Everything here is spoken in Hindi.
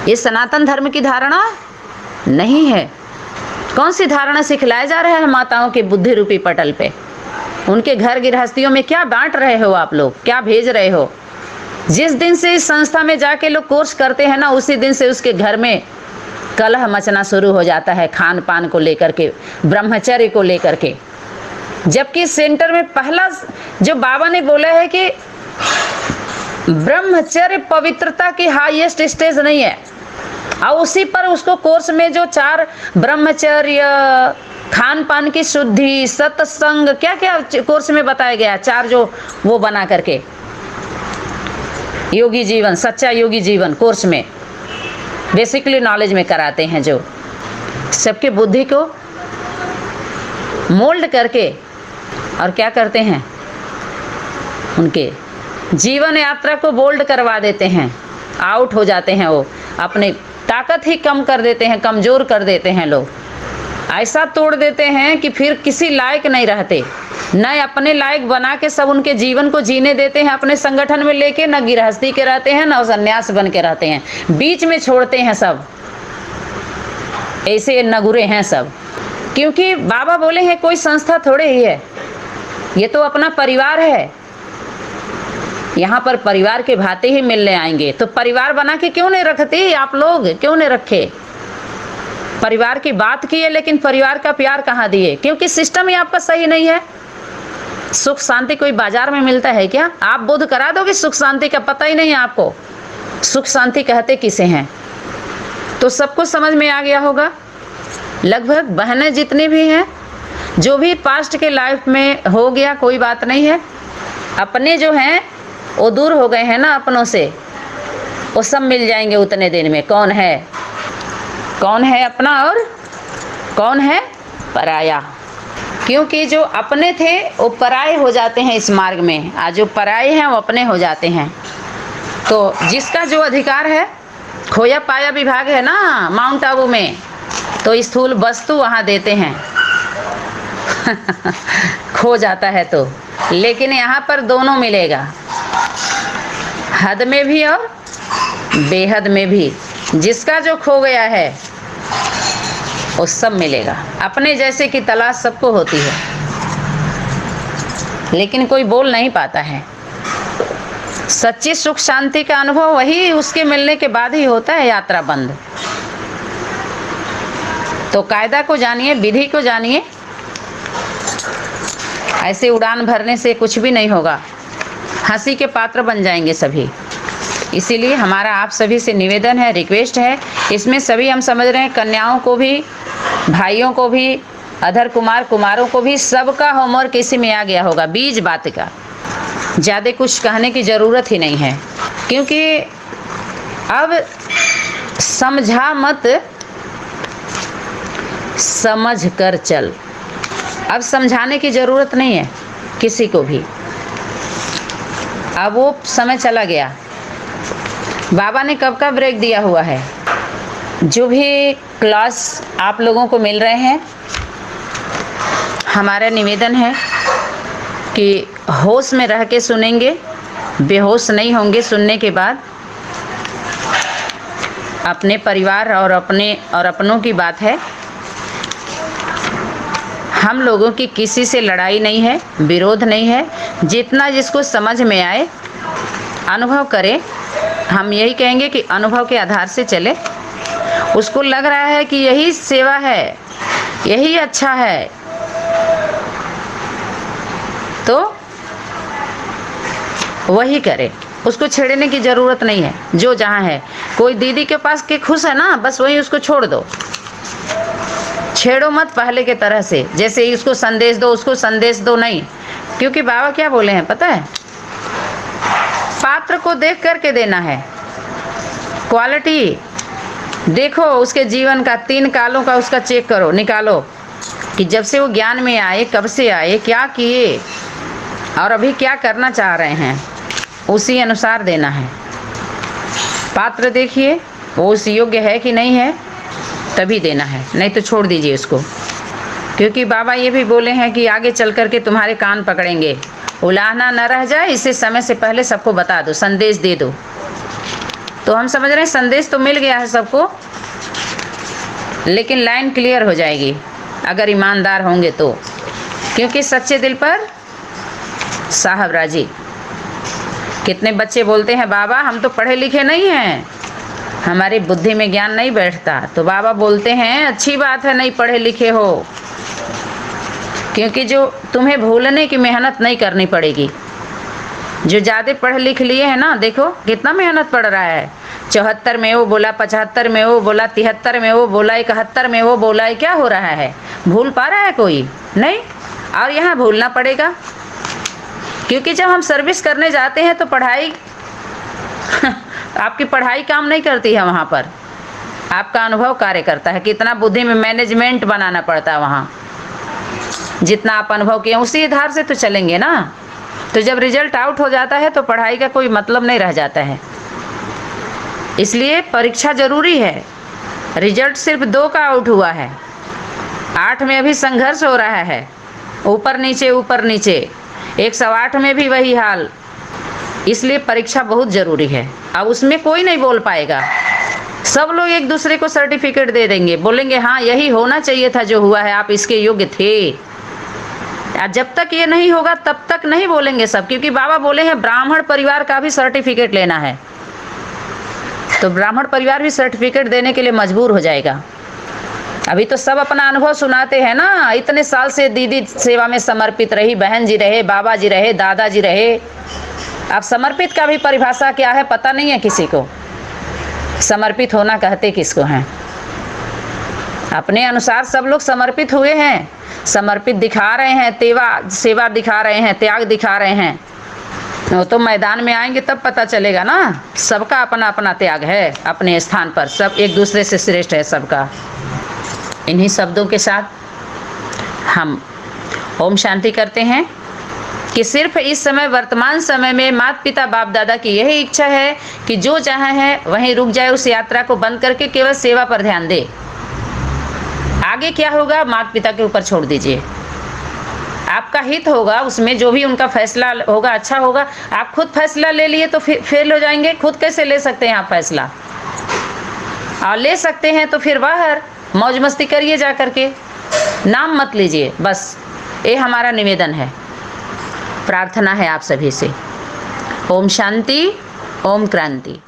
ये सनातन धर्म की धारणा नहीं है। कौन सी धारणा सिखलाया जा रहा है माताओं के बुद्धि रूपी पटल पे? उनके घर गृहस्थियों में क्या बांट रहे हो आप लोग, क्या भेज रहे हो? जिस दिन से इस संस्था में जाके लोग कोर्स करते हैं ना, उसी दिन से उसके घर में कलह मचना शुरू हो जाता है, खान पान को लेकर के, ब्रह्मचर्य को लेकर के। जबकि सेंटर में पहला जो बाबा ने बोला है कि ब्रह्मचर्य पवित्रता की हाईएस्ट स्टेज नहीं है, और उसी पर उसको कोर्स में जो 4 ब्रह्मचर्य, खान पान की शुद्धि, सत्संग, क्या क्या कोर्स में बताया गया, 4 जो वो बना करके योगी जीवन, सच्चा योगी जीवन कोर्स में बेसिकली नॉलेज में कराते हैं, जो सबके बुद्धि को मोल्ड करके और क्या करते हैं, उनके जीवन यात्रा को बोल्ड करवा देते हैं। आउट हो जाते हैं, वो अपने ताकत ही कम कर देते हैं, कमज़ोर कर देते हैं, लोग ऐसा तोड़ देते हैं कि फिर किसी लायक नहीं रहते, न अपने लायक बना के सब उनके जीवन को जीने देते हैं अपने संगठन में लेके, न गृहस्थी के रहते हैं, न सन्यास बन के रहते हैं, बीच में छोड़ते हैं सब। ऐसे नगुरे हैं सब, क्योंकि बाबा बोले हैं कोई संस्था थोड़े ही है, ये तो अपना परिवार है। यहाँ पर परिवार के भांति ही मिलने आएंगे, तो परिवार बना के क्यों नहीं रखते आप लोग, क्यों नहीं रखे? परिवार की बात की है, लेकिन परिवार का प्यार कहाँ दिए? क्योंकि सिस्टम ही आपका सही नहीं है। सुख शांति कोई बाजार में मिलता है क्या? आप बोध करा दोगे सुख शांति का, पता ही नहीं है आपको सुख शांति कहते किसे हैं। तो सबको समझ में आ गया होगा। लगभग बहनें जितनी भी हैं, जो भी पास्ट के लाइफ में हो गया कोई बात नहीं है, अपने जो हैं वो दूर हो गए हैं ना अपनों से, वो सब मिल जाएंगे उतने दिन में। कौन है अपना और कौन है पराया? क्योंकि जो अपने थे वो पराये हो जाते हैं इस मार्ग में, आज जो पराये हैं वो अपने हो जाते हैं। तो जिसका जो अधिकार है, खोया पाया विभाग है ना माउंट आबू में, तो स्थूल वस्तु वहाँ देते हैं खो जाता है तो, लेकिन यहाँ पर दोनों मिलेगा, हद में भी और बेहद में भी। जिसका जो खो गया है वो सब मिलेगा। अपने जैसे की तलाश सबको होती है, लेकिन कोई बोल नहीं पाता है। सच्ची सुख शांति का अनुभव वही उसके मिलने के बाद ही होता है, यात्रा बंद। तो कायदा को जानिए, विधि को जानिए, ऐसे उड़ान भरने से कुछ भी नहीं होगा, हंसी के पात्र बन जाएंगे सभी। इसीलिए हमारा आप सभी से निवेदन है, रिक्वेस्ट है, इसमें सभी हम समझ रहे हैं, कन्याओं को भी, भाइयों को भी, अधर कुमार कुमारों को भी, सबका होमवर्क इसी में आ गया होगा। बीज बात का ज़्यादा कुछ कहने की ज़रूरत ही नहीं है, क्योंकि अब समझा मत, समझ कर चल। अब समझाने की ज़रूरत नहीं है किसी को भी, अब वो समय चला गया। बाबा ने कब का ब्रेक दिया हुआ है। जो भी क्लास आप लोगों को मिल रहे हैं, हमारा निवेदन है कि होश में रह के सुनेंगे, बेहोश नहीं होंगे सुनने के बाद। अपने परिवार और अपनों की बात है। हम लोगों की किसी से लड़ाई नहीं है, विरोध नहीं है। जितना जिसको समझ में आए अनुभव करे। हम यही कहेंगे कि अनुभव के आधार से चले। उसको लग रहा है कि यही सेवा है, यही अच्छा है, तो वही करे। उसको छेड़ने की ज़रूरत नहीं है। जो जहाँ है, कोई दीदी के पास के खुश है ना, बस वही उसको छोड़ दो, छेड़ो मत पहले के तरह से। जैसे ही उसको संदेश दो, उसको संदेश दो नहीं। क्योंकि बाबा क्या बोले हैं पता है, पात्र को देख करके देना है। क्वालिटी देखो उसके जीवन का, 3 कालों का उसका चेक करो, निकालो कि जब से वो ज्ञान में आए, कब से आए, क्या किए और अभी क्या करना चाह रहे हैं, उसी अनुसार देना है। पात्र देखिए वो उस योग्य है कि नहीं है, तभी देना है, नहीं तो छोड़ दीजिए उसको। क्योंकि बाबा ये भी बोले हैं कि आगे चल करके तुम्हारे कान पकड़ेंगे, उलाहना न रह जाए, इसे समय से पहले सबको बता दो, संदेश दे दो। तो हम समझ रहे हैं संदेश तो मिल गया है सबको, लेकिन लाइन क्लियर हो जाएगी अगर ईमानदार होंगे तो, क्योंकि सच्चे दिल पर साहब राजी। कितने बच्चे बोलते हैं बाबा हम तो पढ़े लिखे नहीं हैं, हमारी बुद्धि में ज्ञान नहीं बैठता। तो बाबा बोलते हैं अच्छी बात है नहीं पढ़े लिखे हो, क्योंकि जो तुम्हें भूलने की मेहनत नहीं करनी पड़ेगी। जो ज़्यादा पढ़ लिख लिए हैं ना, देखो कितना मेहनत पड़ रहा है। 74 में वो बोला, 75 में वो बोला, 73 में वो बोला, 71 में वो बोला, क्या हो रहा है? भूल पा रहा है कोई? नहीं। और यहाँ भूलना पड़ेगा, क्योंकि जब हम सर्विस करने जाते हैं तो पढ़ाई आपकी पढ़ाई काम नहीं करती है, वहाँ पर आपका अनुभव कार्य करता है। कितना बुद्धि में मैनेजमेंट बनाना पड़ता है वहाँ, जितना आप अनुभव किए उसी आधार से तो चलेंगे ना। तो जब रिजल्ट आउट हो जाता है तो पढ़ाई का कोई मतलब नहीं रह जाता है। इसलिए परीक्षा जरूरी है। रिजल्ट सिर्फ 2 का आउट हुआ है, 8 में अभी संघर्ष हो रहा है, ऊपर नीचे 108 में भी वही हाल। इसलिए परीक्षा बहुत ज़रूरी है। अब उसमें कोई नहीं बोल पाएगा, सब लोग एक दूसरे को सर्टिफिकेट दे देंगे, बोलेंगे हाँ यही होना चाहिए था जो हुआ है, आप इसके योग्य थे। जब तक ये नहीं होगा तब तक नहीं बोलेंगे सब, क्योंकि बाबा बोले हैं ब्राह्मण परिवार का भी सर्टिफिकेट लेना है। तो ब्राह्मण परिवार भी सर्टिफिकेट देने के लिए मजबूर हो जाएगा। अभी तो सब अपना अनुभव सुनाते हैं ना, इतने साल से दीदी सेवा में समर्पित रही, बहन जी रहे, बाबा जी रहे, दादाजी रहे। अब समर्पित का भी परिभाषा क्या है पता नहीं है किसी को। समर्पित होना कहते किसको हैं? अपने अनुसार सब लोग समर्पित हुए हैं, समर्पित दिखा रहे हैं, सेवा दिखा रहे हैं, त्याग दिखा रहे हैं। वो तो मैदान में आएंगे तब पता चलेगा ना। सबका अपना अपना त्याग है अपने स्थान पर, सब एक दूसरे से श्रेष्ठ है सबका। इन्हीं शब्दों के साथ हम ओम शांति करते हैं कि सिर्फ इस समय वर्तमान समय में माता पिता बाप दादा की यही इच्छा है कि जो जहाँ है वहीं रुक जाए, उस यात्रा को बंद करके केवल सेवा पर ध्यान दे। आगे क्या होगा माता पिता के ऊपर छोड़ दीजिए। आपका हित होगा उसमें, जो भी उनका फैसला होगा अच्छा होगा। आप खुद फैसला ले लिए तो फिर फेल हो जाएंगे। खुद कैसे ले सकते हैं आप फैसला? और ले सकते हैं तो फिर बाहर मौज मस्ती करिए जा करके, नाम मत लीजिए। बस ये हमारा निवेदन है, प्रार्थना है आप सभी से। ओम शांति, ओम क्रांति।